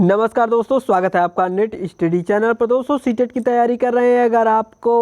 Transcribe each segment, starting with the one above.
नमस्कार दोस्तों, स्वागत है आपका नेट स्टडी चैनल पर। दोस्तों सीटेट की तैयारी कर रहे हैं, अगर आपको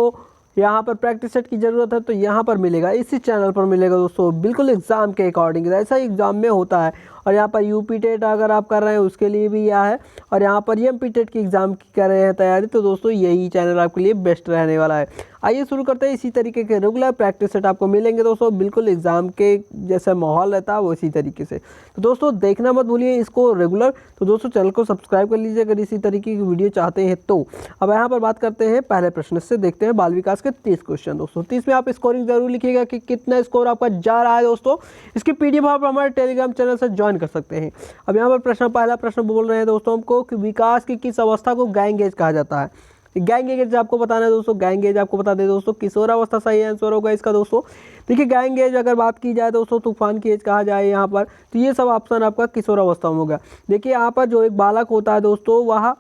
यहाँ पर प्रैक्टिस सेट की ज़रूरत है तो यहाँ पर मिलेगा, इसी चैनल पर मिलेगा दोस्तों, बिल्कुल एग्ज़ाम के अकॉर्डिंग। ऐसा ही एग्ज़ाम में होता है। और यहाँ पर यूपी टेट अगर आप कर रहे हैं उसके लिए भी यह है, और यहाँ पर एमपी टेट की एग्ज़ाम की कर रहे हैं तैयारी, तो दोस्तों यही चैनल आपके लिए बेस्ट रहने वाला है। आइए शुरू करते हैं। इसी तरीके के रेगुलर प्रैक्टिस सेट आपको मिलेंगे दोस्तों, बिल्कुल एग्ज़ाम के जैसा माहौल रहता है वो इसी तरीके से। तो दोस्तों देखना मत भूलिए इसको रेगुलर। तो दोस्तों चैनल को सब्सक्राइब कर लीजिए अगर इसी तरीके की वीडियो चाहते हैं तो। अब यहाँ पर बात करते हैं पहले प्रश्न से, देखते हैं बाल विकास के 30 क्वेश्चन दोस्तों। 30 में आप स्कोरिंग जरूर लिखिएगा कि कितना स्कोर आपका जा रहा है दोस्तों। इसकी पीडीएफ आप हमारे टेलीग्राम चैनल से ज्वाइन कर सकते हैं। अब यहाँ पर पहला प्रश्न बोल रहे हैं दोस्तों हमको कि विकास की किस अवस्था को गैंग एज कहा जाता है। गैंग एज आपको बताना है दोस्तों। गैंग एज आपको बता दें दोस्तों, किशोरावस्था सही आंसर होगा इसका दोस्तों। देखिए गैंग एज अगर बात की जाए दोस्तों, तूफान की एज कहा जाए यहाँ पर, तो ये सब ऑप्शन आपका किशोरावस्था में होगा। देखिए यहाँ पर जो एक बालक होता है दोस्तों, वह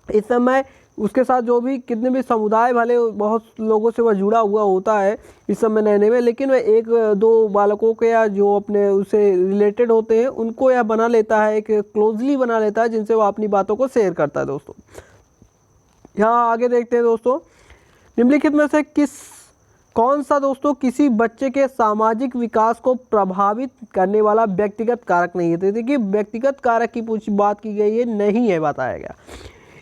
इस समय उसके साथ जो भी कितने भी समुदाय वाले बहुत लोगों से वह जुड़ा हुआ होता है इस समय नए में, लेकिन वह एक दो बालकों के या जो अपने उससे रिलेटेड होते हैं उनको यह बना लेता है, एक क्लोजली बना लेता है, जिनसे वह अपनी बातों को शेयर करता है दोस्तों। यहाँ आगे देखते हैं दोस्तों, निम्नलिखित में से कौन सा दोस्तों किसी बच्चे के सामाजिक विकास को प्रभावित करने वाला व्यक्तिगत कारक नहीं है। तो देखिए व्यक्तिगत कारक की बात की गई है, नहीं है बताया गया।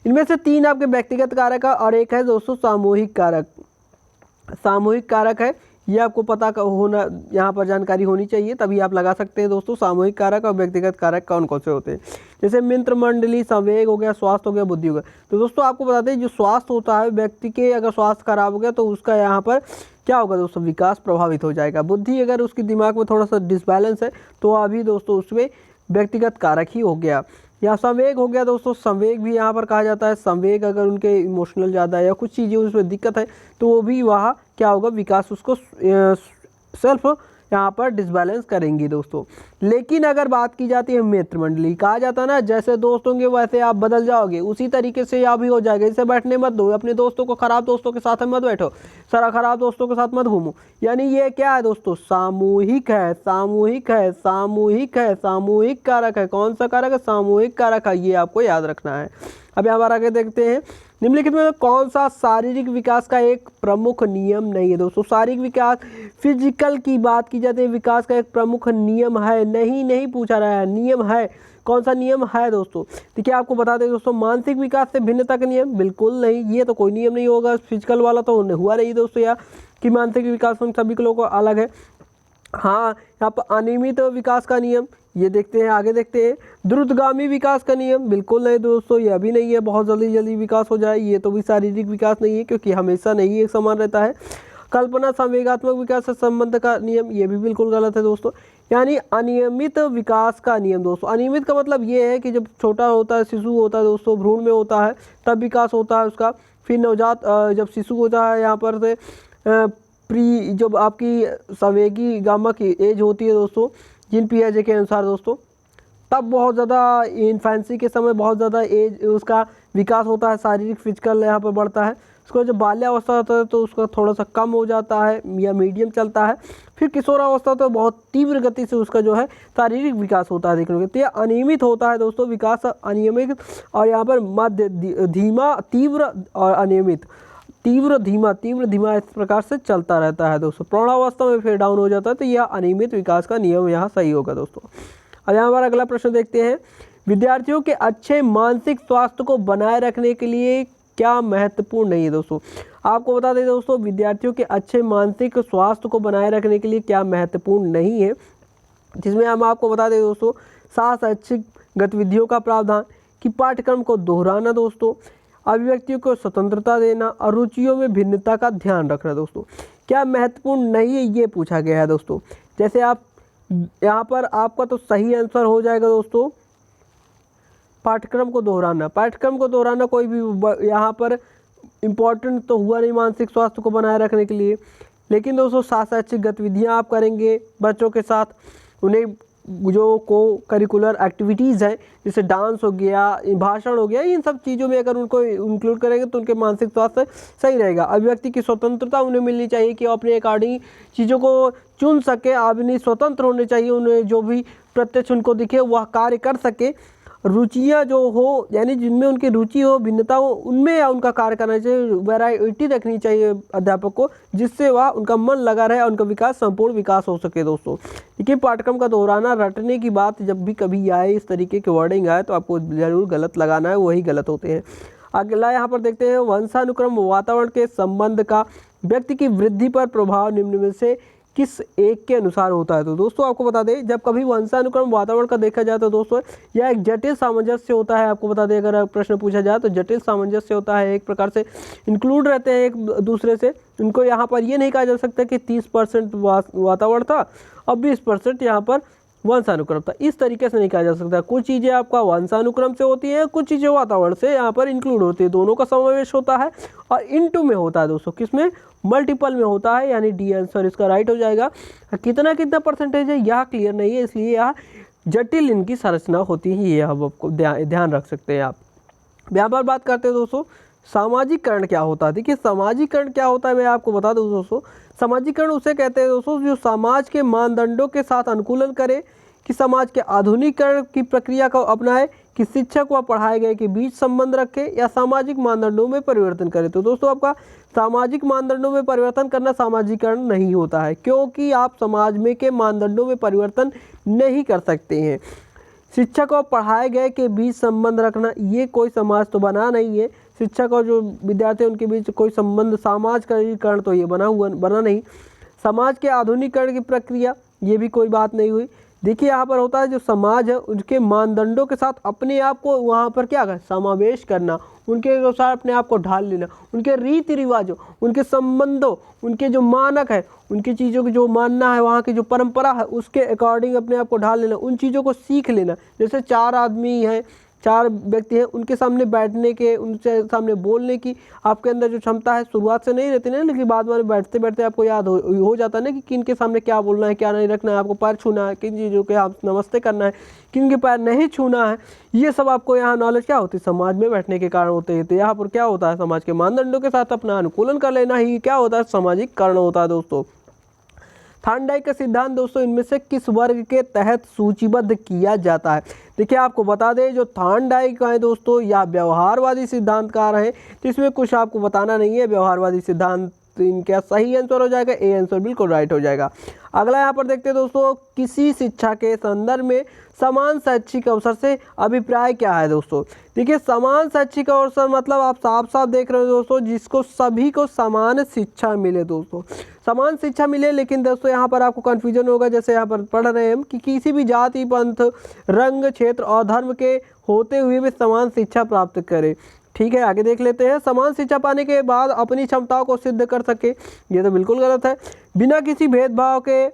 इनमें से 3 आपके व्यक्तिगत कारक है और एक है दोस्तों सामूहिक कारक। सामूहिक कारक है, ये आपको पता होना, यहाँ पर जानकारी होनी चाहिए, तभी आप लगा सकते हैं दोस्तों सामूहिक कारक और व्यक्तिगत कारक कौन कौन से होते हैं। जैसे मित्र मंडली, संवेग हो गया, स्वास्थ्य हो गया, बुद्धि हो गया। तो दोस्तों आपको बताते हैं जो स्वास्थ्य होता है व्यक्ति के, अगर स्वास्थ्य खराब हो गया तो उसका यहाँ पर क्या होगा दोस्तों, विकास प्रभावित हो जाएगा। बुद्धि अगर उसकी दिमाग में थोड़ा सा डिसबैलेंस है तो अभी दोस्तों उसमें व्यक्तिगत कारक ही हो गया। या संवेग हो गया दोस्तों, संवेग भी यहाँ पर कहा जाता है। संवेग अगर उनके इमोशनल ज़्यादा है या कुछ चीज़ें उसमें दिक्कत है तो वो भी वहाँ क्या होगा, विकास उसको सेल्फ यहाँ पर डिसबैलेंस करेंगी दोस्तों। लेकिन अगर बात की जाती है मित्र मंडली, कहा जाता है ना जैसे दोस्त होंगे वैसे आप बदल जाओगे, उसी तरीके से आप भी हो जाएगा। इसे बैठने मत दो, अपने दोस्तों को, खराब दोस्तों के साथ मत बैठो, सारा खराब दोस्तों के साथ मत घूमो। यानी ये क्या है दोस्तों, सामूहिक है, सामूहिक है, सामूहिक है, सामूहिक कारक है। कौन सा कारक है, सामूहिक कारक है, ये आपको याद रखना है। अब यहाँ पर आगे देखते हैं, निम्नलिखित में कौन सा शारीरिक विकास का एक प्रमुख नियम नहीं है दोस्तों। शारीरिक विकास, फिजिकल की बात की जाती है, विकास का एक प्रमुख नियम है, नहीं पूछा रहा है, नियम है। कौन सा नियम है दोस्तों, देखिए आपको बता दें दोस्तों, मानसिक विकास से भिन्नता का नियम, बिल्कुल नहीं, ये तो कोई नियम नहीं होगा। फिजिकल वाला तो हुआ नहीं दोस्तों, या कि मानसिक विकास उन सभी लोगों को अलग है। हाँ यहाँ पर अनियमित विकास का नियम, ये देखते हैं, आगे देखते हैं। द्रुतगामी विकास का नियम, बिल्कुल नहीं दोस्तों, ये अभी नहीं है, बहुत जल्दी विकास हो जाए, ये तो भी शारीरिक विकास नहीं है क्योंकि हमेशा नहीं एक समान रहता है। कल्पना संवेगात्मक विकास से संबंध का नियम, ये भी बिल्कुल गलत है दोस्तों। यानी अनियमित विकास का नियम दोस्तों, अनियमित का मतलब ये है कि जब छोटा होता है, शिशु होता है दोस्तों, भ्रूण में होता है, तब विकास होता है उसका। फिर नवजात जब शिशु होता है, यहाँ पर से प्री जब आपकी संवेगी गामा की एज होती है दोस्तों, जिन पियाजे के अनुसार दोस्तों, तब बहुत ज़्यादा इन्फेंसी के समय बहुत ज़्यादा एज उसका विकास होता है, शारीरिक फिजिकल यहाँ पर बढ़ता है। उसको जब बाल्यावस्था होता है तो उसका थोड़ा सा कम हो जाता है या मीडियम चलता है। फिर किशोरावस्था तो बहुत तीव्र गति से उसका जो है शारीरिक विकास होता है देखने को। तो यह अनियमित होता है दोस्तों, विकास अनियमित, और यहाँ पर मध्य, धीमा, तीव्र और अनियमित। तीव्र धीमा इस प्रकार से चलता रहता है दोस्तों। प्रौढ़ावस्था में फिर डाउन हो जाता है, तो यह अनियमित विकास का नियम यहाँ सही होगा दोस्तों। अब यहाँ पर अगला प्रश्न देखते हैं, विद्यार्थियों के अच्छे मानसिक स्वास्थ्य को बनाए रखने के लिए क्या महत्वपूर्ण नहीं है दोस्तों। आपको बता दें दोस्तों, विद्यार्थियों के अच्छे मानसिक स्वास्थ्य को बनाए रखने के लिए क्या महत्वपूर्ण नहीं है, जिसमें हम आपको बता दें दोस्तों, शैक्षिक गतिविधियों का प्रावधान, कि पाठ्यक्रम को दोहराना दोस्तों, अभिव्यक्तियों को स्वतंत्रता देना, और रुचियों में भिन्नता का ध्यान रखना दोस्तों। क्या महत्वपूर्ण नहीं है ये पूछा गया है दोस्तों। जैसे आप यहाँ पर आपका तो सही आंसर हो जाएगा दोस्तों, पाठ्यक्रम को दोहराना। पाठ्यक्रम को दोहराना कोई भी यहाँ पर इम्पोर्टेंट तो हुआ नहीं मानसिक स्वास्थ्य को बनाए रखने के लिए, लेकिन दोस्तों शैक्षिक गतिविधियाँ आप करेंगे बच्चों के साथ, उन्हें जो को करिकुलर एक्टिविटीज़ हैं जैसे डांस हो गया, भाषण हो गया, इन सब चीज़ों में अगर उनको इंक्लूड करेंगे तो उनके मानसिक स्वास्थ्य सही रहेगा। अभिव्यक्ति की स्वतंत्रता उन्हें मिलनी चाहिए कि अपने अकॉर्डिंग चीज़ों को चुन सके, अपनी स्वतंत्र होने चाहिए, उन्हें जो भी प्रत्यक्ष उनको दिखे वह कार्य कर सके। रुचियाँ जो हो, यानी जिनमें उनकी रुचि हो, भिन्नता हो, उनमें उनका कार्य करना चाहिए। वैरायटी रखनी चाहिए अध्यापक को, जिससे वह उनका मन लगा रहे और उनका विकास संपूर्ण विकास हो सके दोस्तों। देखिए पाठ्यक्रम का दोहराना, रटने की बात जब भी कभी आए, इस तरीके के वर्डिंग आए तो आपको ज़रूर गलत लगाना है, वही गलत होते हैं। अगला यहाँ पर देखते हैं, वंशानुक्रम वातावरण के संबंध का व्यक्ति की वृद्धि पर प्रभाव निम्न में से किस एक के अनुसार होता है। तो दोस्तों आपको बता दें, जब कभी वंशानुक्रम वातावरण का देखा जाए तो दोस्तों यह एक जटिल सामंजस्य होता है। आपको बता दें, अगर प्रश्न पूछा जाए तो जटिल सामंजस्य होता है, एक प्रकार से इंक्लूड रहते हैं एक दूसरे से। इनको यहाँ पर ये नहीं कहा जा सकता कि 30% वातावरण था और 20% यहाँ पर वंशानुक्रम था, इस तरीके से नहीं कहा जा सकता। कुछ चीज़ें आपका वंशानुक्रम से होती हैं, कुछ चीज़ें वातावरण से यहाँ पर इंक्लूड होती है, दोनों का समावेश होता है और इनटू में होता है दोस्तों, किसमें, मल्टीपल में होता है, यानी डी आंसर इसका राइट हो जाएगा। कितना कितना परसेंटेज है यह क्लियर नहीं है, इसलिए यह जटिल इनकी संरचना होती है, ये हम आपको ध्यान रख सकते हैं आप। यहाँ पर बात करते हैं दोस्तों सामाजिकरण क्या होता है। देखिए सामाजिकरण क्या होता है, मैं आपको बता दूं दोस्तों, सामाजिकरण उसे कहते हैं दोस्तों जो समाज के मानदंडों के साथ अनुकूलन करे, कि समाज के आधुनिकीकरण की प्रक्रिया को अपनाए, कि शिक्षक व पढ़ाए गए के बीच संबंध रखे, या सामाजिक मानदंडों में परिवर्तन करे। तो दोस्तों आपका सामाजिक मानदंडों में परिवर्तन करना सामाजिकरण नहीं होता है, क्योंकि आप समाज में के मानदंडों में परिवर्तन नहीं कर सकते हैं। शिक्षक और पढ़ाए गए के बीच संबंध रखना, ये कोई समाज तो बना नहीं है। शिक्षक और जो विद्यार्थी उनके बीच कोई संबंध, सामाजिकरण तो ये बना नहीं। समाज के आधुनिकीकरण की प्रक्रिया, ये भी कोई बात नहीं हुई। देखिए यहाँ पर होता है जो समाज है उनके मानदंडों के साथ अपने आप को वहाँ पर क्या कर समावेश करना, उनके अनुसार अपने आप को ढाल लेना, उनके रीति रिवाजों, उनके संबंधों, उनके जो मानक है, उनकी चीज़ों की जो मानना है, वहाँ की जो परंपरा है उसके अकॉर्डिंग अपने आप को ढाल लेना, उन चीज़ों को सीख लेना। जैसे 4 आदमी हैं, 4 व्यक्ति हैं, उनके सामने बैठने के, उनसे सामने बोलने की आपके अंदर जो क्षमता है शुरुआत से नहीं रहती ना, लेकिन बाद में बैठते बैठते आपको याद हो जाता है ना कि किन के सामने क्या बोलना है, क्या नहीं रखना है, आपको पैर छूना है, किन चीज़ों के आप नमस्ते करना है, किन के पैर नहीं छूना है, ये सब आपको यहाँ नॉलेज क्या होती है, समाज में बैठने के कारण होते हैं। तो यहाँ पर क्या होता है, समाज के मानदंडों के साथ अपना अनुकूलन कर लेना ही क्या होता है, सामाजिकरण होता है दोस्तों। थार्नडाइक का सिद्धांत दोस्तों इनमें से किस वर्ग के तहत सूचीबद्ध किया जाता है। देखिए आपको बता दें जो थार्नडाइक है दोस्तों या व्यवहारवादी सिद्धांतकार हैं, तो इसमें कुछ आपको बताना नहीं है। व्यवहारवादी सिद्धांत इनका सही आंसर हो जाएगा, ए आंसर बिल्कुल राइट हो जाएगा। अगला यहाँ पर देखते हैं दोस्तों, किसी शिक्षा के संदर्भ में समान शैक्षिक अवसर से अभिप्राय क्या है दोस्तों। देखिए समान शैक्षिक अवसर मतलब आप साफ साफ देख रहे हो दोस्तों, जिसको सभी को समान शिक्षा मिले दोस्तों, समान शिक्षा मिले। लेकिन दोस्तों यहाँ पर आपको कन्फ्यूजन होगा, जैसे यहाँ पर पढ़ रहे हैं हम कि किसी भी जाति, पंथ, रंग, क्षेत्र और धर्म के होते हुए भी समान शिक्षा प्राप्त करें। ठीक है, आगे देख लेते हैं। समान शिक्षा पाने के बाद अपनी क्षमताओं को सिद्ध कर सके, ये तो बिल्कुल गलत है। बिना किसी भेदभाव के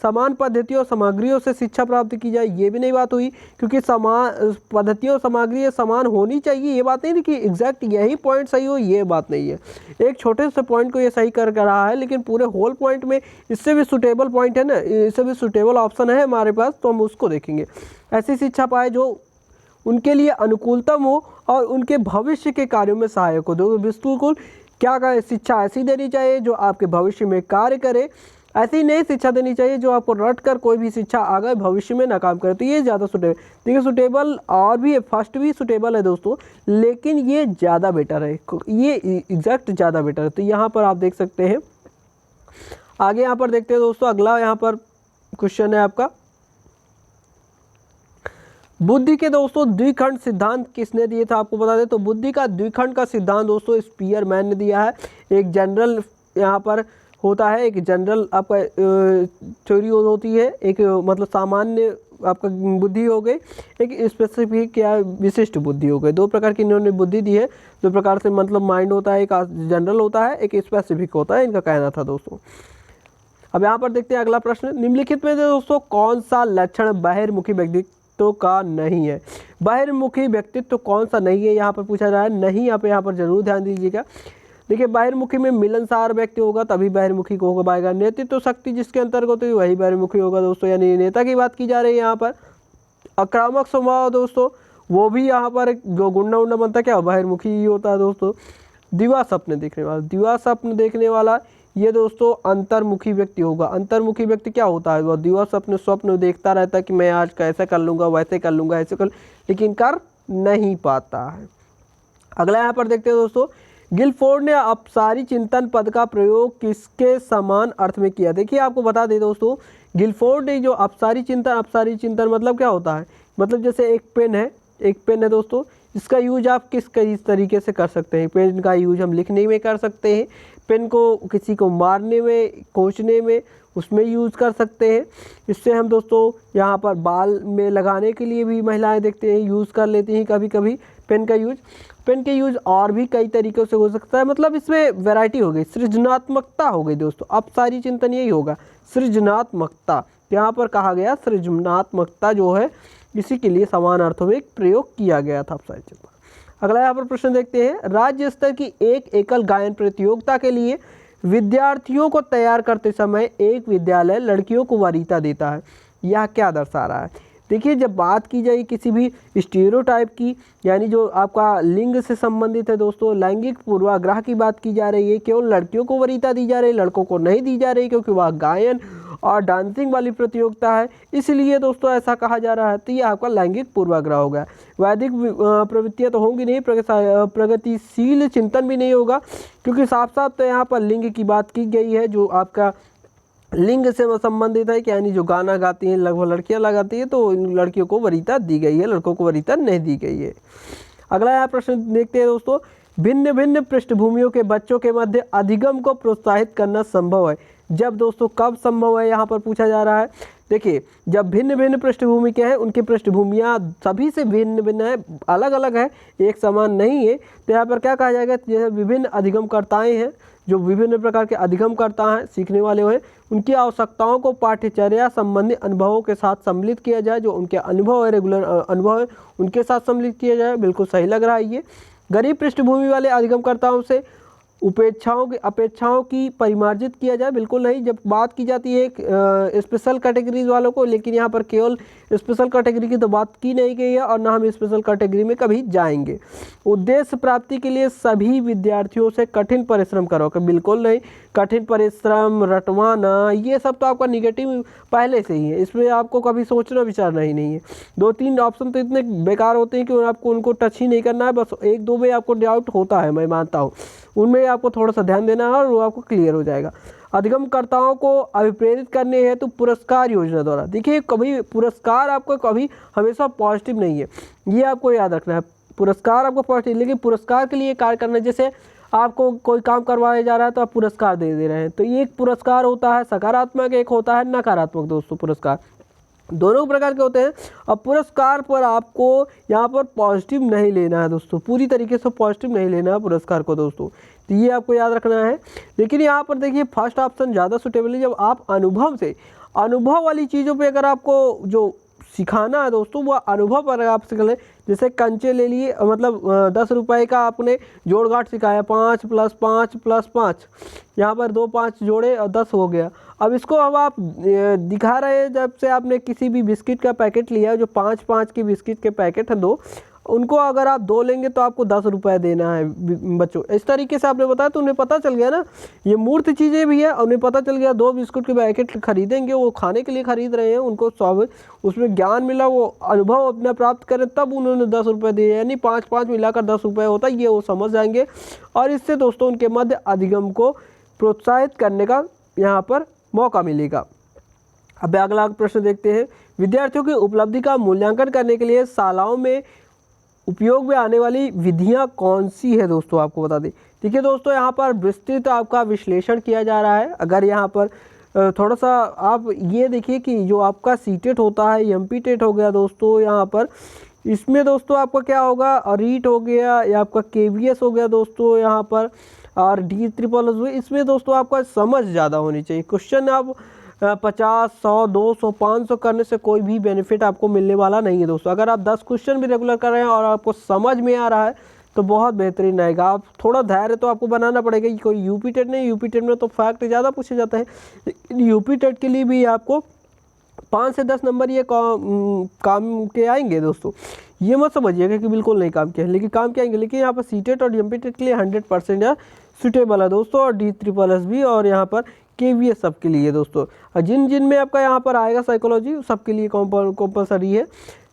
समान पद्धतियों सामग्रियों से शिक्षा प्राप्त की जाए, ये भी नहीं बात हुई, क्योंकि समान पद्धतियों सामग्री समान होनी चाहिए, ये बात नहीं थी कि एग्जैक्ट यही पॉइंट सही हो, ये बात नहीं है। एक छोटे से पॉइंट को ये सही कर रहा है, लेकिन पूरे होल पॉइंट में इससे भी सूटेबल पॉइंट है ना, इससे भी सूटेबल ऑप्शन है हमारे पास, तो हम उसको देखेंगे। ऐसी शिक्षा पाए जो उनके लिए अनुकूलतम हो और उनके भविष्य के कार्यों में सहायक हो। तो बिल्कुल क्या कहें, शिक्षा ऐसी देनी चाहिए जो आपके भविष्य में कार्य करे, ऐसी नई शिक्षा देनी चाहिए जो आपको रट कर कोई भी शिक्षा आगे भविष्य में नाकाम करे। तो ये ज़्यादा सूटेबल, देखिए सूटेबल और भी है, फर्स्ट भी सूटेबल है दोस्तों, लेकिन ये ज़्यादा बेटर है, ये एग्जैक्ट ज़्यादा बेटर है। तो यहाँ पर आप देख सकते हैं। आगे यहाँ पर देखते हैं दोस्तों, अगला यहाँ पर क्वेश्चन है आपका, बुद्धि के दोस्तों द्विखंड सिद्धांत किसने दिए था। आपको बता दें तो बुद्धि का द्विखंड का सिद्धांत दोस्तों स्पीयरमैन ने दिया है। एक जनरल यहाँ पर होता है, एक जनरल आपका थ्योरी होती है, एक मतलब सामान्य आपका बुद्धि हो गई, एक स्पेसिफिक या विशिष्ट बुद्धि हो गई। 2 प्रकार की इन्होंने बुद्धि दी है, 2 प्रकार से मतलब माइंड होता है, एक जनरल होता है, एक स्पेसिफिक होता है, इनका कहना था दोस्तों। अब यहाँ पर देखते हैं अगला प्रश्न, निम्नलिखित में दोस्तों कौन सा लक्षण बहिर्मुखी व्यक्तित्व का नहीं है। बहिर्मुखी व्यक्तित्व कौन सा नहीं है यहाँ पर पूछा जा रहा है, नहीं यहाँ पर जरूर ध्यान दीजिएगा। देखिए बहिर्मुखी में मिलनसार व्यक्ति होगा तभी बहिर्मुखी को होगा पाएगा। नेतृत्व शक्ति जिसके अंतर्गत तो वही बहिर्मुखी होगा दोस्तों, यानी नेता की बात की जा रही है यहाँ पर। आक्रामक स्वभाव दोस्तों, वो भी यहाँ पर जो गुंडा उंडा बनता क्या बहिर्मुखी ही होता है दोस्तों। दिवा स्वप्न देखने वाला, दिवा स्वप्न देखने वाला ये दोस्तों अंतर्मुखी व्यक्ति होगा। अंतर्मुखी व्यक्ति क्या होता है, वह दिवस अपने स्वप्न देखता रहता है कि मैं आज कैसे कर लूँगा, वैसे कर लूँगा, ऐसे कर, लेकिन कर नहीं पाता है। अगला यहाँ पर देखते हैं दोस्तों, गिलफोर्ड ने अपसारी चिंतन पद का प्रयोग किसके समान अर्थ में किया। देखिए आपको बता दें दोस्तों, गिलफोर्ड ने जो अपसारी चिंतन मतलब क्या होता है, मतलब जैसे एक पेन है दोस्तों, इसका यूज आप किस तरीके से कर सकते हैं। पेन का यूज हम लिखने में कर सकते हैं, पेन को किसी को मारने में, कोचने में, उसमें यूज़ कर सकते हैं। इससे हम दोस्तों यहाँ पर बाल में लगाने के लिए भी महिलाएं देखते हैं यूज़ कर लेती हैं कभी कभी पेन का यूज। पेन के यूज और भी कई तरीक़ों से हो सकता है, मतलब इसमें वैरायटी हो गई, सृजनात्मकता हो गई दोस्तों। अब सारी चिंतन यही होगा, सृजनात्मकता। यहाँ पर कहा गया सृजनात्मकता जो है इसी के लिए समान अर्थों में प्रयोग किया गया था अपसारी चिंतन। अगला यहाँ पर प्रश्न देखते हैं, राज्य स्तर की एक एकल गायन प्रतियोगिता के लिए विद्यार्थियों को तैयार करते समय एक विद्यालय लड़कियों को वरीयता देता है, यह क्या दर्शा रहा है। देखिए जब बात की जाए किसी भी स्टीरियोटाइप की, यानी जो आपका लिंग से संबंधित है दोस्तों, लैंगिक पूर्वाग्रह की बात की जा रही है, केवल लड़कियों को वरीयता दी जा रही है, लड़कों को नहीं दी जा रही, क्योंकि वह गायन और डांसिंग वाली प्रतियोगिता है, इसलिए दोस्तों ऐसा कहा जा रहा है। तो ये आपका लैंगिक पूर्वाग्रह हो गया। वैदिक प्रवृत्तियाँ तो होंगी नहीं, प्रगतिशील चिंतन भी नहीं होगा, क्योंकि साफ साफ तो यहाँ पर लिंग की बात की गई है, जो आपका लिंग से संबंधित है, यानी जो गाना गाती हैं लगभग लड़कियां लगाती हैं, तो इन लड़कियों को वरीयता दी गई है, लड़कों को वरीयता नहीं दी गई है। अगला यहाँ प्रश्न देखते हैं दोस्तों, भिन्न भिन्न पृष्ठभूमियों के बच्चों के मध्य अधिगम को प्रोत्साहित करना संभव है। जब दोस्तों कब संभव है, यहाँ पर पूछा जा रहा है। देखिए जब भिन्न भिन्न पृष्ठभूमि के हैं, उनकी पृष्ठभूमियाँ सभी से भिन्न भिन्न है, अलग अलग है, एक समान नहीं है, तो यहाँ पर क्या कहा जाएगा, जैसे विभिन्न अधिगमकर्ताएँ हैं, जो विभिन्न प्रकार के अधिगमकर्ता हैं, सीखने वाले हैं, उनकी आवश्यकताओं को पाठ्यचर्या संबंधी अनुभवों के साथ सम्मिलित किया जाए। जो उनके अनुभव है, रेगुलर अनुभव है, उनके साथ सम्मिलित किया जाए। बिल्कुल सही लग रहा है ये। गरीब पृष्ठभूमि वाले अधिगमकर्ताओं से अपेक्षाओं की परिमार्जित किया जाए, बिल्कुल नहीं। जब बात की जाती है स्पेशल कैटेगरीज वालों को, लेकिन यहाँ पर केवल स्पेशल कैटेगरी की तो बात की नहीं गई है, और ना हम स्पेशल कैटेगरी में कभी जाएंगे। उद्देश्य प्राप्ति के लिए सभी विद्यार्थियों से कठिन परिश्रम करो, बिल्कुल नहीं। कठिन परिश्रम, रटवाना, ये सब तो आपका निगेटिव पहले से ही है, इसमें आपको कभी सोचना विचारना ही नहीं है। 2-3 ऑप्शन तो इतने बेकार होते हैं कि आपको उनको टच ही नहीं करना है, बस 1-2 में आपको डाउट होता है, मैं मानता हूँ, उनमें आपको थोड़ा सा ध्यान देना है और वो आपको क्लियर हो जाएगा। अधिगमकर्ताओं को अभिप्रेरित करने हेतु पुरस्कार योजना द्वारा। देखिए कभी पुरस्कार आपको कभी हमेशा पॉजिटिव नहीं है, ये आपको याद रखना है। पुरस्कार आपको पॉजिटिव, लेकिन पुरस्कार के लिए कार्य करना, जैसे आपको कोई काम करवाया जा रहा है तो आप पुरस्कार दे रहे हैं, तो ये एक पुरस्कार होता है सकारात्मक, एक होता है नकारात्मक दोस्तों। पुरस्कार दोनों प्रकार के होते हैं। अब पुरस्कार पर आपको यहाँ पर पॉजिटिव नहीं लेना है दोस्तों, पूरी तरीके से पॉजिटिव नहीं लेना है पुरस्कार को दोस्तों, तो ये आपको याद रखना है। लेकिन यहाँ पर देखिए फर्स्ट ऑप्शन ज़्यादा सूटेबल है। जब आप अनुभव वाली चीज़ों पे अगर आपको जो सिखाना है दोस्तों, वो अनुभव पर आप सीख लें। जैसे कंचे ले लिए, मतलब 10 रुपये का आपने जोड़ घाट सिखाया, 5 + 5 + 5, यहाँ पर 2 5 जोड़े और 10 हो गया। अब इसको अब आप दिखा रहे हैं, जब से आपने किसी भी बिस्किट का पैकेट लिया, जो 5-5 के बिस्किट के पैकेट हैं 2, उनको अगर आप 2 लेंगे तो आपको 10 रुपये देना है बच्चों। इस तरीके से आपने बताया तो उन्हें पता चल गया ना, ये मूर्त चीज़ें भी है, उन्हें पता चल गया 2 बिस्कुट के पैकेट खरीदेंगे, वो खाने के लिए खरीद रहे हैं, उनको सब उसमें ज्ञान मिला, वो अनुभव अपना प्राप्त करें, तब उन्होंने 10 रुपये दिए, यानी 5-5 मिलाकर 10 रुपये होता है, ये वो समझ जाएंगे। और इससे दोस्तों उनके मध्य अधिगम को प्रोत्साहित करने का यहाँ पर मौका मिलेगा। अब अगला प्रश्न देखते हैं, विद्यार्थियों की उपलब्धि का मूल्यांकन करने के लिए शालाओं में उपयोग में आने वाली विधियां कौन सी है दोस्तों, आपको बता दें। देखिए दोस्तों यहाँ पर विस्तृत आपका विश्लेषण किया जा रहा है। अगर यहाँ पर थोड़ा सा आप ये देखिए कि जो आपका सीटेट होता है, एमपी टेट हो गया दोस्तों, यहाँ पर इसमें दोस्तों आपका क्या होगा, रीट हो गया या आपका केवीएस हो गया दोस्तों, यहाँ पर और D-SSS, इसमें दोस्तों आपका समझ ज़्यादा होनी चाहिए। क्वेश्चन आप 50, 100, 200, 500 करने से कोई भी बेनिफिट आपको मिलने वाला नहीं है दोस्तों। अगर आप 10 क्वेश्चन भी रेगुलर कर रहे हैं और आपको समझ में आ रहा है तो बहुत बेहतरीन आएगा। आप थोड़ा धैर्य तो आपको बनाना पड़ेगा कि कोई यूपी टेट नहीं, यूपी टेट में तो फैक्ट ज़्यादा पूछे जाता है, लेकिन यूपी टेट के लिए भी आपको 5 से 10 नंबर ये काम के आएंगे दोस्तों। ये मत समझिएगा कि बिल्कुल नहीं काम किया है, लेकिन काम किया, लेकिन यहाँ पर सीटेट और एमपीटेट के लिए 100% यह सूटेबल है दोस्तों, और D++ भी, और यहाँ पर KVS सबके लिए दोस्तों। और जिन जिन में आपका यहाँ पर आएगा साइकोलॉजी सबके लिए कंपलसरी है,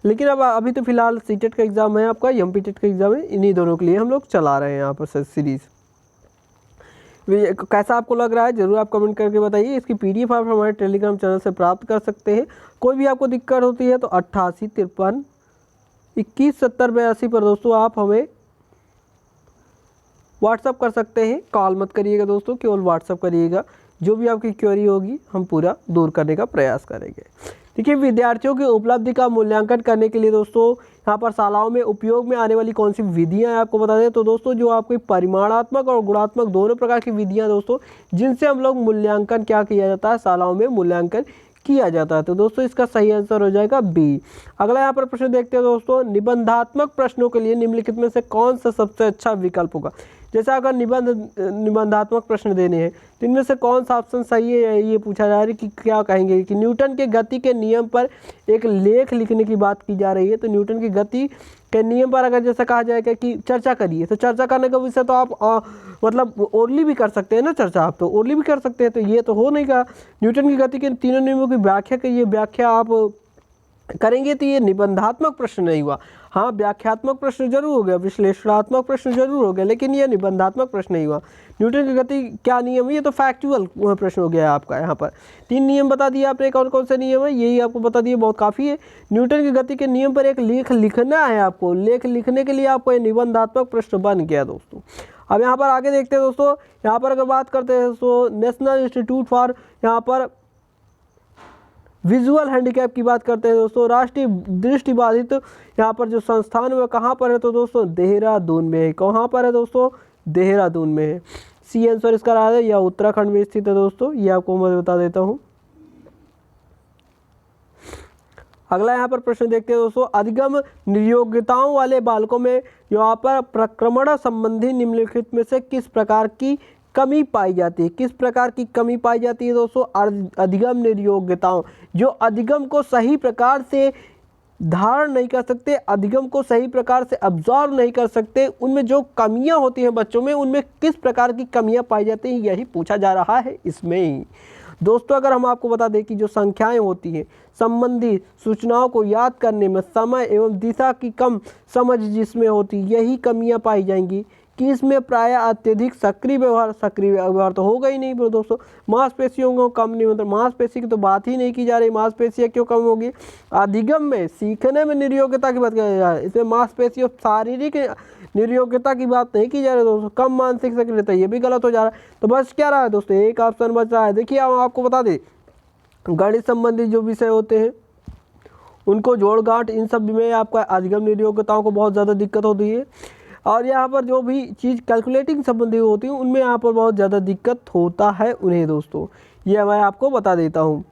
लेकिन अब अभी तो फिलहाल सीटेट का एग्ज़ाम है आपका, एमपीटेट का एग्ज़ाम है, इन्हीं दोनों के लिए हम लोग चला रहे हैं यहाँ पर सीरीज़। कैसा आपको लग रहा है ज़रूर आप कमेंट करके बताइए। इसकी PDF आप हमारे टेलीग्राम चैनल से प्राप्त कर सकते हैं। कोई भी आपको दिक्कत होती है तो 88 53 21 70 82 पर दोस्तों आप हमें व्हाट्सअप कर सकते हैं। कॉल मत करिएगा दोस्तों, केवल व्हाट्सअप करिएगा, जो भी आपकी क्वेरी होगी हम पूरा दूर करने का प्रयास करेंगे। देखिए, विद्यार्थियों की उपलब्धि का मूल्यांकन करने के लिए दोस्तों यहाँ पर शालाओं में उपयोग में आने वाली कौन सी विधियाँ हैं आपको बता दें तो दोस्तों, जो आपकी परिमाणात्मक और गुणात्मक दोनों प्रकार की विधियाँ दोस्तों, जिनसे हम लोग मूल्यांकन क्या किया जाता है, शालाओं में मूल्यांकन किया जाता है। तो दोस्तों इसका सही आंसर हो जाएगा बी। अगला यहाँ पर प्रश्न देखते हैं दोस्तों, निबंधात्मक प्रश्नों के लिए निम्नलिखित में से कौन सा सबसे अच्छा विकल्प होगा। जैसे अगर निबंधात्मक प्रश्न देने हैं तो इनमें से कौन सा ऑप्शन सही है, ये पूछा जा रहा है कि क्या कहेंगे कि न्यूटन के गति के नियम पर एक लेख लिखने की बात की जा रही है। तो न्यूटन की गति के नियम पर अगर जैसा कहा जाएगा कि चर्चा करिए, तो चर्चा करने का विषय तो आप मतलब ओरली भी कर सकते हैं ना, चर्चा आप तो ओरली भी कर सकते हैं, तो ये तो हो नहीं का न्यूटन की गति के तीनों नियमों की व्याख्या की ये व्याख्या आप करेंगे, तो ये निबंधात्मक प्रश्न नहीं हुआ। हाँ, व्याख्यात्मक प्रश्न जरूर हो गया, विश्लेषणात्मक प्रश्न जरूर हो गया, लेकिन ये निबंधात्मक प्रश्न नहीं हुआ। न्यूटन की गति क्या नियम है, ये तो फैक्चुअल प्रश्न हो गया है आपका। यहाँ पर 3 नियम बता दिए आपने, कौन कौन से नियम है यही आपको बता दिए, बहुत काफ़ी है। न्यूटन की गति के नियम पर एक लेख लिखना है आपको, लेख लिखने के लिए आपको ये निबंधात्मक प्रश्न बन गया दोस्तों। अब यहाँ पर आगे देखते हैं दोस्तों, यहाँ पर अगर बात करते हैं तो नेशनल इंस्टीट्यूट फॉर यहाँ पर विजुअल हैंडीकैप की बात करते हैं दोस्तों, राष्ट्रीय दृष्टिबाधित यहाँ पर जो संस्थान है कहाँ पर है तो दोस्तों देहरादून में है। कहाँ पर है दोस्तों, देहरादून में है। सी आंसर इसका रहा है, या उत्तराखंड में स्थित है दोस्तों, ये आपको मैं बता देता हूँ। अगला यहाँ पर प्रश्न देखते हैं दोस्तों, अधिगम नियोग्यताओं वाले बालकों में यहाँ पर प्रक्रमण संबंधी निम्नलिखित में से किस प्रकार की कमी पाई जाती है। किस प्रकार की कमी पाई जाती है दोस्तों, अधिगम नियोग्यताओं, जो अधिगम को सही प्रकार से धारण नहीं कर सकते, अधिगम को सही प्रकार से अब्जॉर्व नहीं कर सकते, उनमें जो कमियां होती हैं बच्चों में, उनमें किस प्रकार की कमियां पाई जाती हैं, यही पूछा जा रहा है इसमें ही दोस्तों। अगर हम आपको बता दें कि जो संख्याएं होती हैं संबंधी सूचनाओं को याद करने में समय एवं दिशा की कम समझ जिसमें होती, यही कमियां पाई जाएंगी कि इसमें प्रायः अत्यधिक सक्रिय व्यवहार तो होगा ही नहीं दोस्तों। मांसपेशियों को कम नहीं, मतलब मांसपेशी की तो बात ही नहीं की जा रही, मांसपेशियाँ क्यों कम होगी। अधिगम में सीखने में निर्योग्यता की बात की जा रही है, इसमें मांसपेशियों शारीरिक निर्योग्यता की बात नहीं की जा रही दोस्तों, कम मानसिक सक्रियता, ये भी गलत हो जा रहा है। तो बस क्या रहा है दोस्तों, एक ऑप्शन बच रहा है। देखिए आपको बता दें, गणित संबंधी जो विषय होते हैं उनको जोड़ गांठ इन सब में आपका अधिगम निर्योग्यताओं को बहुत ज़्यादा दिक्कत होती है, और यहाँ पर जो भी चीज़ कैलकुलेटिंग संबंधी होती है उनमें यहाँ पर बहुत ज़्यादा दिक्कत होता है उन्हें दोस्तों, ये मैं आपको बता देता हूँ।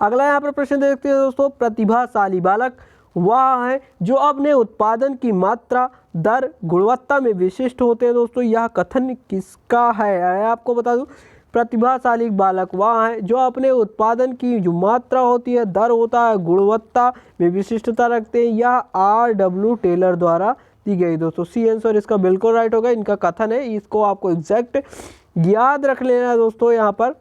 अगला यहाँ पर प्रश्न देखते हैं दोस्तों, प्रतिभाशाली बालक वह है जो अपने उत्पादन की मात्रा, दर, गुणवत्ता में विशिष्ट होते हैं दोस्तों। यह कथन किसका है, आपको बता दूँ, प्रतिभाशाली बालक वह है जो अपने उत्पादन की जो मात्रा होती है, दर होता है, गुणवत्ता में विशिष्टता रखते हैं। यह R.W. टेलर द्वारा दी गई दोस्तों। सी आंसर इसका बिल्कुल राइट होगा, इनका कथन है, इसको आपको एग्जैक्ट याद रख लेना है दोस्तों यहाँ पर,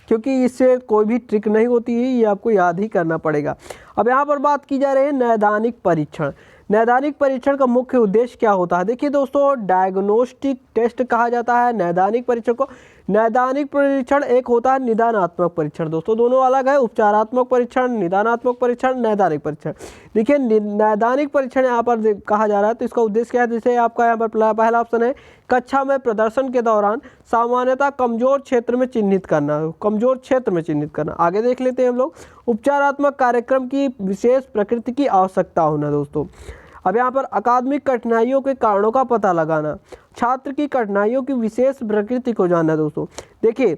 क्योंकि इससे कोई भी ट्रिक नहीं होती है, ये आपको याद ही करना पड़ेगा। अब यहाँ पर बात की जा रही है नैदानिक परीक्षण। नैदानिक परीक्षण का मुख्य उद्देश्य क्या होता है। देखिए दोस्तों, डायग्नोस्टिक टेस्ट कहा जाता है नैदानिक परीक्षण को। नैदानिक परीक्षण एक होता है निदानात्मक परीक्षण दोस्तों, दोनों अलग है, उपचारात्मक परीक्षण, निदानात्मक परीक्षण, नैदानिक परीक्षण। देखिए नैदानिक परीक्षण यहाँ पर कहा जा रहा है, तो इसका उद्देश्य क्या है, जैसे आपका यहाँ पर पहला ऑप्शन है, कक्षा में प्रदर्शन के दौरान सामान्यतः कमजोर क्षेत्र में चिन्हित करना, कमजोर क्षेत्र में चिन्हित करना। आगे देख लेते हैं हम लोग, उपचारात्मक कार्यक्रम की विशेष प्रकृति की आवश्यकता होना दोस्तों। अब यहाँ पर अकादमिक कठिनाइयों के कारणों का पता लगाना, छात्र की कठिनाइयों की विशेष प्रकृति को जानना दोस्तों। देखिए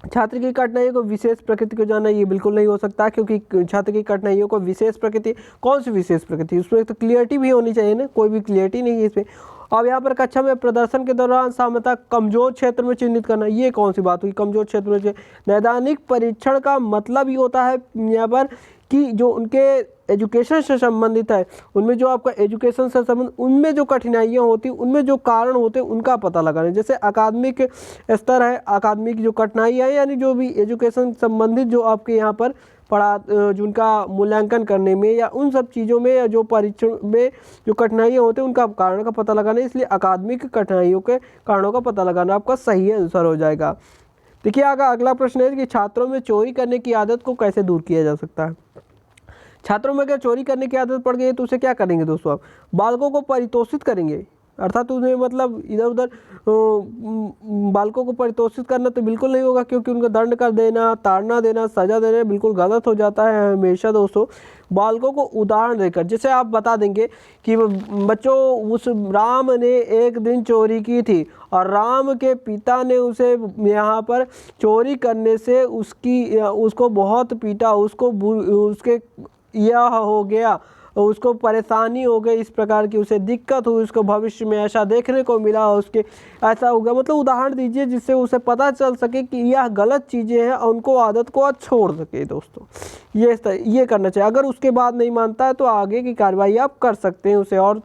छात्र की कठिनाइयों को विशेष प्रकृति को जानना ये बिल्कुल नहीं हो सकता, क्योंकि छात्र की कठिनाइयों को विशेष प्रकृति, कौन सी विशेष प्रकृति, उसमें तो क्लियरिटी भी होनी चाहिए ना, कोई भी क्लियरिटी नहीं है इसमें। अब यहाँ पर कक्षा में प्रदर्शन के दौरान सामान्यतः कमजोर क्षेत्र में चिन्हित करना, ये कौन सी बात हुई, कमजोर क्षेत्र में। नैदानिक परीक्षण का मतलब ही होता है यहाँ पर कि जो उनके एजुकेशन से संबंधित है, उनमें जो आपका एजुकेशन से संबंध, उनमें जो कठिनाइयाँ होती हैं, उनमें जो कारण होते हैं, उनका पता लगाना। जैसे अकादमिक स्तर है, अकादमिक जो कठिनाइयाँ है, यानी जो भी एजुकेशन संबंधित जो आपके यहाँ पर जिनका मूल्यांकन करने में या उन सब चीज़ों में या जो परीक्षण में जो कठिनाइयाँ होती हैं, उनका कारण का पता लगाना। इसलिए अकादमिक कठिनाइयों के कारणों का पता लगाना आपका सही आंसर हो जाएगा। देखिए अगला प्रश्न है कि छात्रों में चोरी करने की आदत को कैसे दूर किया जा सकता है। छात्रों में अगर चोरी करने की आदत पड़ गई है तो उसे क्या करेंगे दोस्तों, आप बालकों को परितोषित करेंगे, अर्थात उन्हें मतलब इधर उधर बालकों को परितोषित करना तो बिल्कुल नहीं होगा, क्योंकि उनको दंड कर देना, ताड़ना देना, सजा देना बिल्कुल गलत हो जाता है। हमेशा दोस्तों बालकों को उदाहरण देकर, जैसे आप बता देंगे कि बच्चों उस राम ने एक दिन चोरी की थी और राम के पिता ने उसे यहाँ पर चोरी करने से उसको बहुत पीटा, उसके यह हो गया, उसको परेशानी हो गई, इस प्रकार की उसे दिक्कत हुई, उसको भविष्य में ऐसा देखने को मिला, उसके ऐसा हो गया। मतलब उदाहरण दीजिए जिससे उसे पता चल सके कि यह गलत चीज़ें हैं और उनको आदत को छोड़ सके दोस्तों। ये करना चाहिए। अगर उसके बाद नहीं मानता है तो आगे की कार्रवाई आप कर सकते हैं, उसे और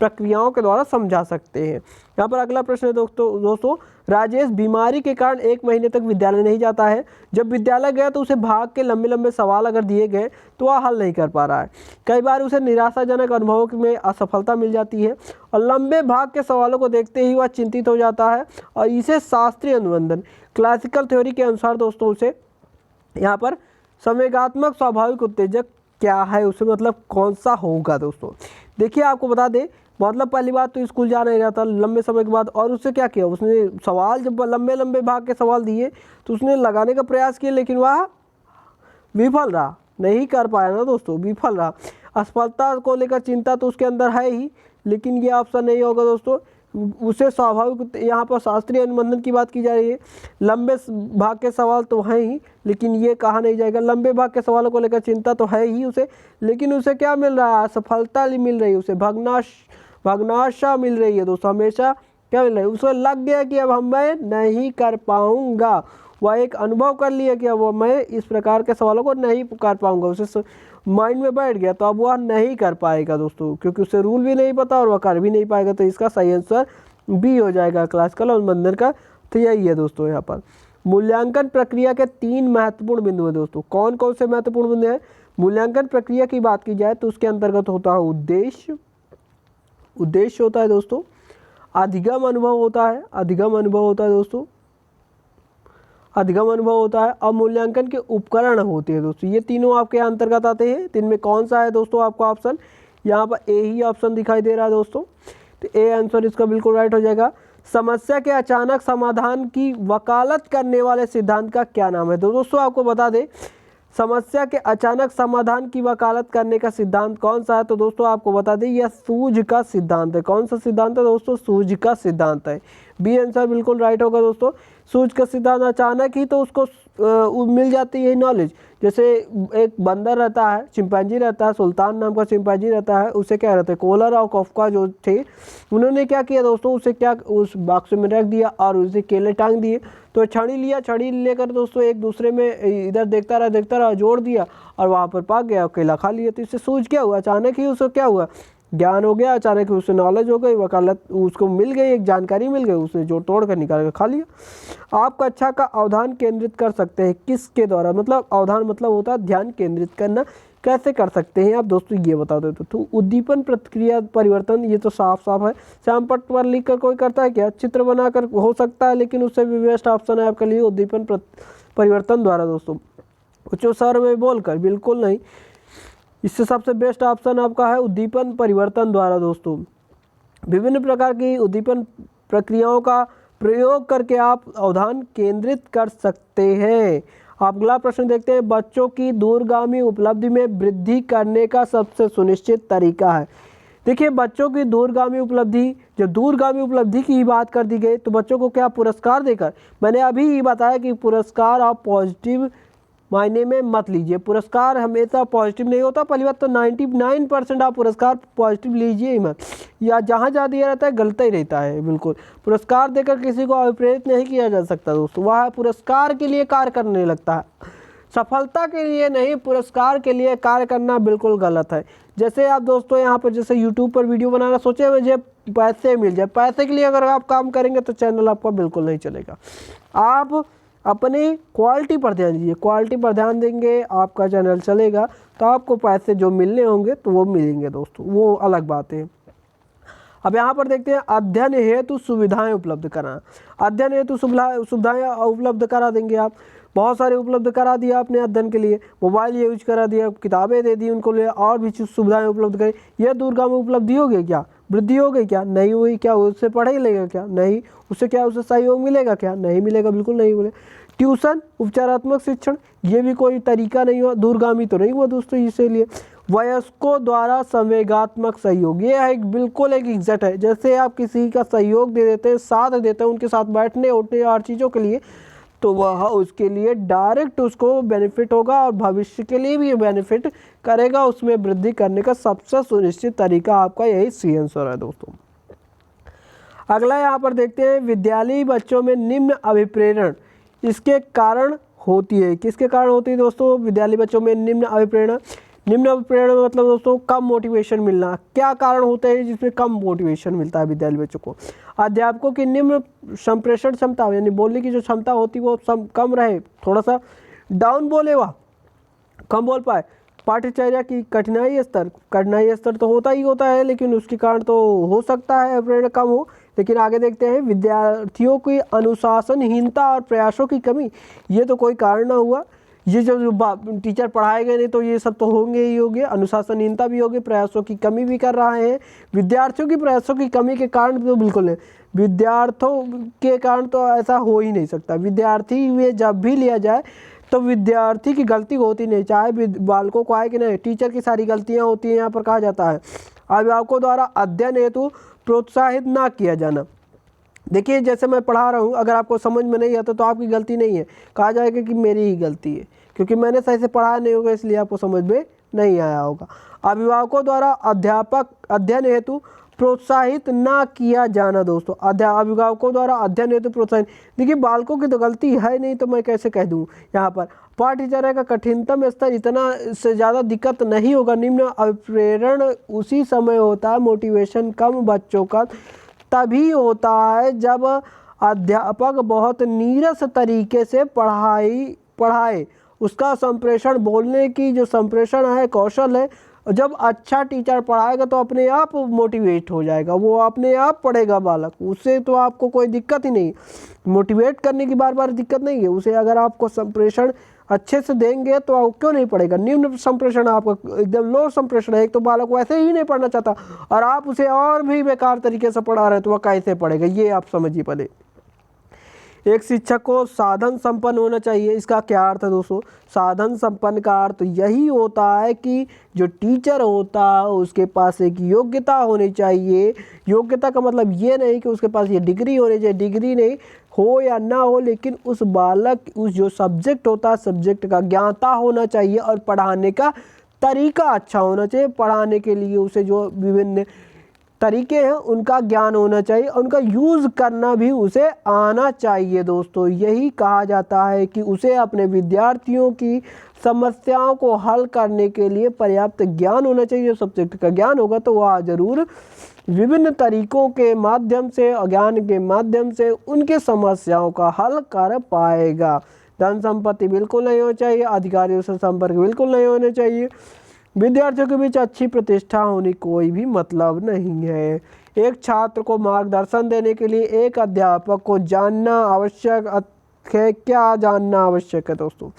प्रक्रियाओं के द्वारा समझा सकते हैं। यहाँ पर अगला प्रश्न है दोस्तों राजेश बीमारी के कारण 1 महीने तक विद्यालय नहीं जाता है। जब विद्यालय गया तो उसे भाग के लंबे लंबे सवाल अगर दिए गए तो वह हल नहीं कर पा रहा है। कई बार उसे निराशाजनक अनुभवों में असफलता मिल जाती है और लंबे भाग के सवालों को देखते ही वह चिंतित हो जाता है और इसे शास्त्रीय अनुबंधन क्लासिकल थ्योरी के अनुसार दोस्तों उसे यहाँ पर संवेगात्मक स्वाभाविक उत्तेजक क्या है, उसे मतलब कौन सा होगा दोस्तों। देखिए आपको बता दें, मतलब पहली बात तो स्कूल जा नहीं रहा था लंबे समय के बाद, और उससे क्या किया, उसने सवाल जब लंबे लंबे भाग के सवाल दिए तो उसने लगाने का प्रयास किया, लेकिन वह विफल रहा, नहीं कर पाया ना दोस्तों, विफल रहा। असफलता को लेकर चिंता तो उसके अंदर है ही, लेकिन ये ऑप्शन नहीं होगा दोस्तों। उसे स्वाभाविक, यहाँ पर शास्त्रीय अनुबंधन की बात की जा रही है। लंबे भाग के सवाल तो हैं ही, लेकिन ये कहा नहीं जाएगा। लंबे भाग के सवालों को लेकर चिंता तो है ही उसे, लेकिन उसे क्या मिल रहा है, असफलता मिल रही है उसे, भग्नाशा मिल रही है दोस्तों। हमेशा क्या मिल रहा है, उसे लग गया कि अब मैं नहीं कर पाऊंगा, वह एक अनुभव कर लिया कि अब मैं इस प्रकार के सवालों को नहीं कर पाऊंगा, उसे माइंड में बैठ गया, तो अब वह नहीं कर पाएगा दोस्तों, क्योंकि उसे रूल भी नहीं पता और वह कर भी नहीं पाएगा। तो इसका सही आंसर बी हो जाएगा क्लासिकल अनुबंधन का। तो यही है दोस्तों। यहाँ पर मूल्यांकन प्रक्रिया के 3 महत्वपूर्ण बिंदु हैं दोस्तों। कौन कौन से महत्वपूर्ण बिंदु हैं? मूल्यांकन प्रक्रिया की बात की जाए तो उसके अंतर्गत होता है उद्देश्य होता है दोस्तों, अधिगम अनुभव होता है दोस्तों, अधिगम अनुभव होता है, और मूल्यांकन के उपकरण होते हैं दोस्तों। ये तीनों आपके अंतर्गत आते हैं। तो इनमें कौन सा है दोस्तों आपको ऑप्शन? यहाँ पर ए ही ऑप्शन दिखाई दे रहा है दोस्तों। तो ए आंसर इसका बिल्कुल राइट हो जाएगा। समस्या के अचानक समाधान की वकालत करने वाले सिद्धांत का क्या नाम है? तो दोस्तों आपको बता दें, समस्या के अचानक समाधान की वकालत करने का सिद्धांत कौन सा है? तो दोस्तों आपको बता दें, यह सूझ का सिद्धांत है। कौन सा सिद्धांत है दोस्तों? सूझ का सिद्धांत है। बी आंसर बिल्कुल राइट होगा दोस्तों। सूझ का सिद्धांत, अचानक ही तो उसको मिल जाती है नॉलेज। जैसे एक बंदर रहता है, चिंपैंजी रहता है, सुल्तान नाम का चिंपैंजी रहता है, उसे क्या रहता है, कोलर और कॉफका जो थे, उन्होंने क्या किया दोस्तों, उसे क्या उस बॉक्स में रख दिया और उसे केले टांग दिए। तो छड़ी लिया, छड़ी लेकर दोस्तों एक दूसरे में इधर देखता रहा, जोड़ दिया और वहाँ पर पाक गया, केला खा लिया। तो इससे सूझ क्या हुआ, अचानक ही उसको क्या हुआ, ज्ञान हो गया, अचानक ही उससे नॉलेज हो गई, वकालत उसको मिल गई, एक जानकारी मिल गई, उसने जोड़ तोड़ कर निकाल कर खा लिया। आप कक्षा का अवधान केंद्रित कर सकते हैं किसके द्वारा? मतलब अवधान मतलब होता है ध्यान केंद्रित करना। कैसे कर सकते हैं आप दोस्तों, ये बता दो। तो उद्दीपन प्रतिक्रिया परिवर्तन, ये तो साफ साफ है। श्याम पट्ट पर लिख कर कोई करता है क्या? चित्र बनाकर हो सकता है, लेकिन उससे भी बेस्ट ऑप्शन है आपके लिए उद्दीपन परिवर्तन द्वारा दोस्तों। कुछ सर में बोलकर, बिल्कुल नहीं। इससे सबसे बेस्ट ऑप्शन आपका है उद्दीपन परिवर्तन द्वारा दोस्तों। विभिन्न प्रकार की उद्दीपन प्रक्रियाओं का प्रयोग करके आप अवधान केंद्रित कर सकते हैं। आप अगला प्रश्न देखते हैं, बच्चों की दूरगामी उपलब्धि में वृद्धि करने का सबसे सुनिश्चित तरीका है। देखिए बच्चों की दूरगामी उपलब्धि, जब दूरगामी उपलब्धि की ही बात कर दी गई तो बच्चों को क्या पुरस्कार देकर? मैंने अभी ही बताया कि पुरस्कार आप पॉजिटिव मायने में मत लीजिए। पुरस्कार हमेशा पॉजिटिव नहीं होता। पहली बात तो 99% आप पुरस्कार पॉजिटिव लीजिए ही मत, या जहाँ जहाँ दिया रहता है गलत ही रहता है बिल्कुल। पुरस्कार देकर किसी को अभिप्रेरित नहीं किया जा सकता दोस्तों, वह पुरस्कार के लिए कार्य करने लगता है। सफलता के लिए नहीं, पुरस्कार के लिए कार्य करना बिल्कुल गलत है। जैसे आप दोस्तों यहाँ पर जैसे यूट्यूब पर वीडियो बनाना सोचे, मुझे पैसे मिल जाए, पैसे के लिए अगर आप काम करेंगे तो चैनल आपका बिल्कुल नहीं चलेगा। आप अपनी क्वालिटी पर ध्यान दीजिए, क्वालिटी पर ध्यान देंगे आपका चैनल चलेगा। तो आपको पैसे जो मिलने होंगे तो वो मिलेंगे दोस्तों, वो अलग बात है। अब यहाँ पर देखते हैं अध्ययन हेतु सुविधाएं उपलब्ध कराना। अध्ययन हेतु सुविधाएं उपलब्ध करा देंगे आप, बहुत सारे उपलब्ध करा दिया आपने अध्ययन के लिए, मोबाइल यूज करा दिया, किताबें दे दी उनको लिए, और भी सुविधाएं उपलब्ध करी। यह दूरगामी उपलब्धि हो गई क्या? वृद्धि हो गई क्या? नहीं हुई। क्या उससे पढ़ाई लेगा क्या? नहीं। उससे क्या उससे सहयोग मिलेगा क्या? नहीं मिलेगा, बिल्कुल नहीं मिलेगा। ट्यूशन, उपचारात्मक शिक्षण, ये भी कोई तरीका नहीं हुआ, दूरगामी तो नहीं हुआ दोस्तों। इसीलिए वयस्कों द्वारा संवेगात्मक सहयोग, ये एक बिल्कुल एक एग्जैक्ट है। जैसे आप किसी का सहयोग दे देते हैं, साथ देते हैं उनके साथ बैठने उठने हर चीज़ों के लिए, तो वह उसके लिए डायरेक्ट उसको बेनिफिट होगा और भविष्य के लिए भी बेनिफिट करेगा। उसमें वृद्धि करने का सबसे सुनिश्चित तरीका आपका यही सी आंसर है दोस्तों। अगला यहाँ पर देखते हैं विद्यालयी बच्चों में निम्न अभिप्रेरण, इसके कारण होती है। किसके कारण होती है दोस्तों? विद्यालयी बच्चों में निम्न अभिप्रेरण। निम्न अभिप्रेरण मतलब दोस्तों कम मोटिवेशन मिलना। क्या कारण होते हैं जिसमें कम मोटिवेशन मिलता है विद्यालयी बच्चों को? अध्यापकों की निम्न संप्रेषण क्षमता, यानी बोलने की जो क्षमता होती है वो कम रहे, थोड़ा सा डाउन बोले, वह कम बोल पाए। पाठ्यचर्या की कठिनाई स्तर तो होता ही होता है, लेकिन उसके कारण तो हो सकता है प्रेरणा कम हो। लेकिन आगे देखते हैं विद्यार्थियों की अनुशासनहीनता और प्रयासों की कमी, ये तो कोई कारण ना हुआ। ये जो टीचर पढ़ाएंगे नहीं तो ये सब तो होंगे ही होंगे। अनुशासनहीनता भी होगी, प्रयासों की कमी भी कर रहे हैं। विद्यार्थियों की प्रयासों की कमी के कारण तो बिल्कुल नहीं, विद्यार्थियों के कारण तो ऐसा हो ही नहीं सकता। विद्यार्थी में जब भी लिया जाए तो विद्यार्थी की गलती होती नहीं, चाहे बालकों को आए कि नहीं, टीचर की सारी गलतियाँ होती हैं। यहाँ पर कहा जाता है अभिभावकों द्वारा अध्ययन हेतु प्रोत्साहित ना किया जाना। देखिए जैसे मैं पढ़ा रहा हूँ, अगर आपको समझ में नहीं आता तो आपकी गलती नहीं है, कहा जाएगा कि मेरी ही गलती है, क्योंकि मैंने सही से पढ़ाया नहीं होगा इसलिए आपको समझ में नहीं आया होगा। अभिभावकों द्वारा अध्ययन हेतु प्रोत्साहित ना किया जाना दोस्तों। अभिभावकों द्वारा अध्ययन हेतु प्रोत्साहित, देखिए बालकों की तो गलती है नहीं तो मैं कैसे कह दूँ। यहाँ पर पाठ्यचर्या का कठिनतम स्तर इतना से ज़्यादा दिक्कत नहीं होगा। निम्न अभिप्रेरण उसी समय होता है, मोटिवेशन कम बच्चों का तभी होता है जब अध्यापक बहुत नीरस तरीके से पढ़ाए। उसका संप्रेषण, बोलने की जो संप्रेषण है, कौशल है, जब अच्छा टीचर पढ़ाएगा तो अपने आप मोटिवेट हो जाएगा, वो अपने आप पढ़ेगा बालक, उससे तो आपको कोई दिक्कत ही नहीं। मोटिवेट करने की बार बार दिक्कत नहीं है उसे, अगर आपको संप्रेषण अच्छे से देंगे तो आप क्यों नहीं पढ़ेगा। निम्न संप्रेषण आपका एकदम लो संप्रेषण है, एक तो बालक वैसे ही नहीं पढ़ना चाहता और आप उसे और भी बेकार तरीके से पढ़ा रहे हैं तो वह कैसे पढ़ेगा, ये आप समझिए पहले। एक शिक्षक को साधन संपन्न होना चाहिए। इसका क्या अर्थ है दोस्तों? साधन संपन्न का अर्थ यही होता है कि जो टीचर होता है उसके पास एक योग्यता होनी चाहिए। योग्यता का मतलब ये नहीं कि उसके पास ये डिग्री होनी चाहिए, डिग्री नहीं हो या ना हो, लेकिन उस बालक उस जो सब्जेक्ट होता है सब्जेक्ट का ज्ञाता होना चाहिए और पढ़ाने का तरीका अच्छा होना चाहिए। पढ़ाने के लिए उसे जो विभिन्न तरीके हैं उनका ज्ञान होना चाहिए, उनका यूज़ करना भी उसे आना चाहिए दोस्तों। यही कहा जाता है कि उसे अपने विद्यार्थियों की समस्याओं को हल करने के लिए पर्याप्त ज्ञान होना चाहिए। सब्जेक्ट का ज्ञान होगा तो वह ज़रूर विभिन्न तरीकों के माध्यम से, ज्ञान के माध्यम से उनके समस्याओं का हल कर पाएगा। धन संपत्ति बिल्कुल नहीं होनी चाहिए, अधिकारियों से संपर्क बिल्कुल नहीं होने चाहिए, विद्यार्थियों के बीच अच्छी प्रतिष्ठा होनी कोई भी मतलब नहीं है। एक छात्र को मार्गदर्शन देने के लिए एक अध्यापक को जानना आवश्यक है। क्या जानना आवश्यक है दोस्तों?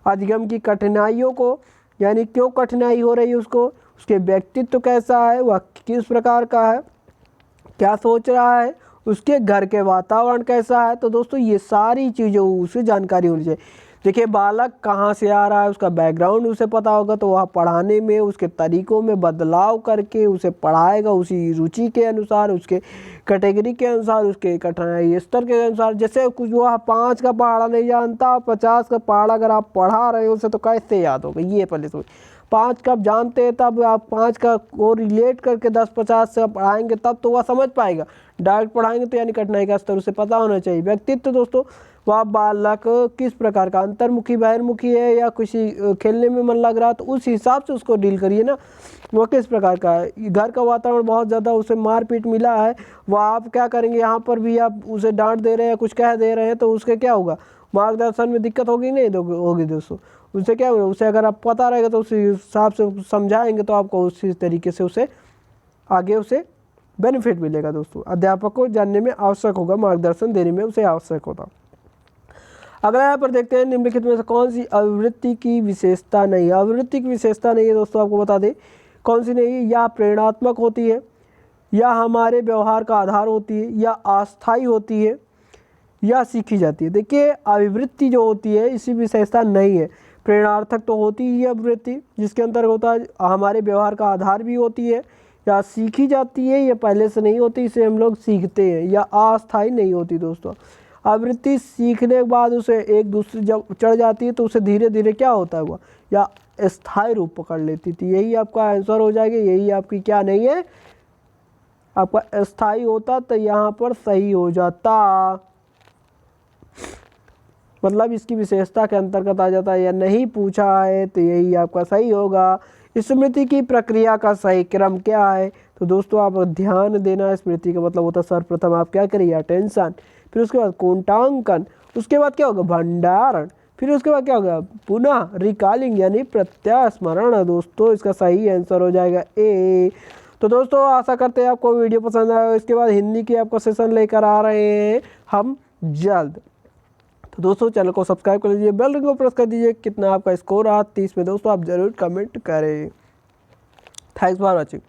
अधिगम की कठिनाइयों को, यानी क्यों कठिनाई हो रही है उसको, उसके व्यक्तित्व कैसा है, वह किस प्रकार का है, क्या सोच रहा है, उसके घर के वातावरण कैसा है। तो दोस्तों ये सारी चीज़ें उसे जानकारी होनी चाहिए। देखिए बालक कहाँ से आ रहा है, उसका बैकग्राउंड उसे पता होगा तो वह पढ़ाने में उसके तरीक़ों में बदलाव करके उसे पढ़ाएगा उसी रुचि के अनुसार, उसके कैटेगरी के अनुसार, उसके कठिनाई स्तर के अनुसार। जैसे कुछ वह 5 का पहाड़ा नहीं जानता, 50 का पहाड़ा अगर आप पढ़ा रहे हो उसे तो कैसे याद होगा, ये पहले सोच। 5 का आप जानते हैं तब आप 5 का को रिलेट करके 10-50 से पढ़ाएंगे तब तो वह समझ पाएगा। डायरेक्ट पढ़ाएंगे तो यानी कठिनाई का स्तर उसे पता होना चाहिए। व्यक्तित्व दोस्तों वह बालक किस प्रकार का, अंतर्मुखी बहिर्मुखी है या किसी खेलने में मन लग रहा, तो उस हिसाब से उसको डील करिए ना। वो किस प्रकार का है, घर का वातावरण बहुत ज़्यादा उसे मारपीट मिला है, वह आप क्या करेंगे, यहाँ पर भी आप उसे डांट दे रहे हैं, कुछ कह दे रहे हैं, तो उसके क्या होगा, मार्गदर्शन में दिक्कत होगी नहीं होगी दोस्तों। उससे क्या होगा, उसे अगर आप पता रहेगा तो उस हिसाब से समझाएंगे तो आपको उसी तरीके से उसे आगे उसे बेनिफिट मिलेगा दोस्तों। अध्यापक को जानने में आवश्यक होगा, मार्गदर्शन देने में उसे आवश्यक होता। अगला यहाँ पर देखते हैं, निम्नलिखित में से कौन सी अभिवृत्ति की विशेषता नहीं है। अभिवृत्ति की विशेषता नहीं है दोस्तों, आपको बता दें कौन सी नहीं है। या प्रेरणात्मक होती है, या हमारे व्यवहार का आधार होती है, या अस्थायी होती है, या सीखी जाती है। देखिए अभिवृत्ति जो होती है इसी विशेषता नहीं है। प्रेरणार्थक तो होती ही है अभिवृत्ति, जिसके अंतर्गत होता है हमारे व्यवहार का आधार भी होती है, या सीखी जाती है, या पहले से नहीं होती, इसे हम लोग सीखते हैं, या अस्थायी नहीं होती दोस्तों। आवृत्ति सीखने के बाद उसे एक दूसरे जब चढ़ जाती है तो उसे धीरे धीरे क्या होता है, हुआ या स्थायी रूप पकड़ लेती थी। यही आपका आंसर हो जाएगा, यही आपकी क्या नहीं है, आपका स्थायी होता तो यहाँ पर सही हो जाता, मतलब इसकी विशेषता के अंतर्गत आ जाता है, या नहीं पूछा है तो यही आपका सही होगा। स्मृति की प्रक्रिया का सही क्रम क्या है, तो दोस्तों आप ध्यान देना, स्मृति का मतलब होता है सर्वप्रथम आप क्या करिए, अटेंशन, फिर उसके बाद कुंटांकन, उसके बाद क्या होगा, भंडारण, फिर उसके बाद क्या होगा, पुनः रिकॉलिंग यानी प्रत्यास्मरण। दोस्तों इसका सही आंसर हो जाएगा ए। तो दोस्तों आशा करते हैं आपको वीडियो पसंद आया। इसके बाद हिंदी की आपको सेशन लेकर आ रहे हैं हम जल्द। तो दोस्तों चैनल को सब्सक्राइब कर लीजिए, बेल आइकन को प्रेस कर दीजिए। कितना आपका स्कोर रहा 30 में दोस्तों आप ज़रूर कमेंट करें। Thanks for watching.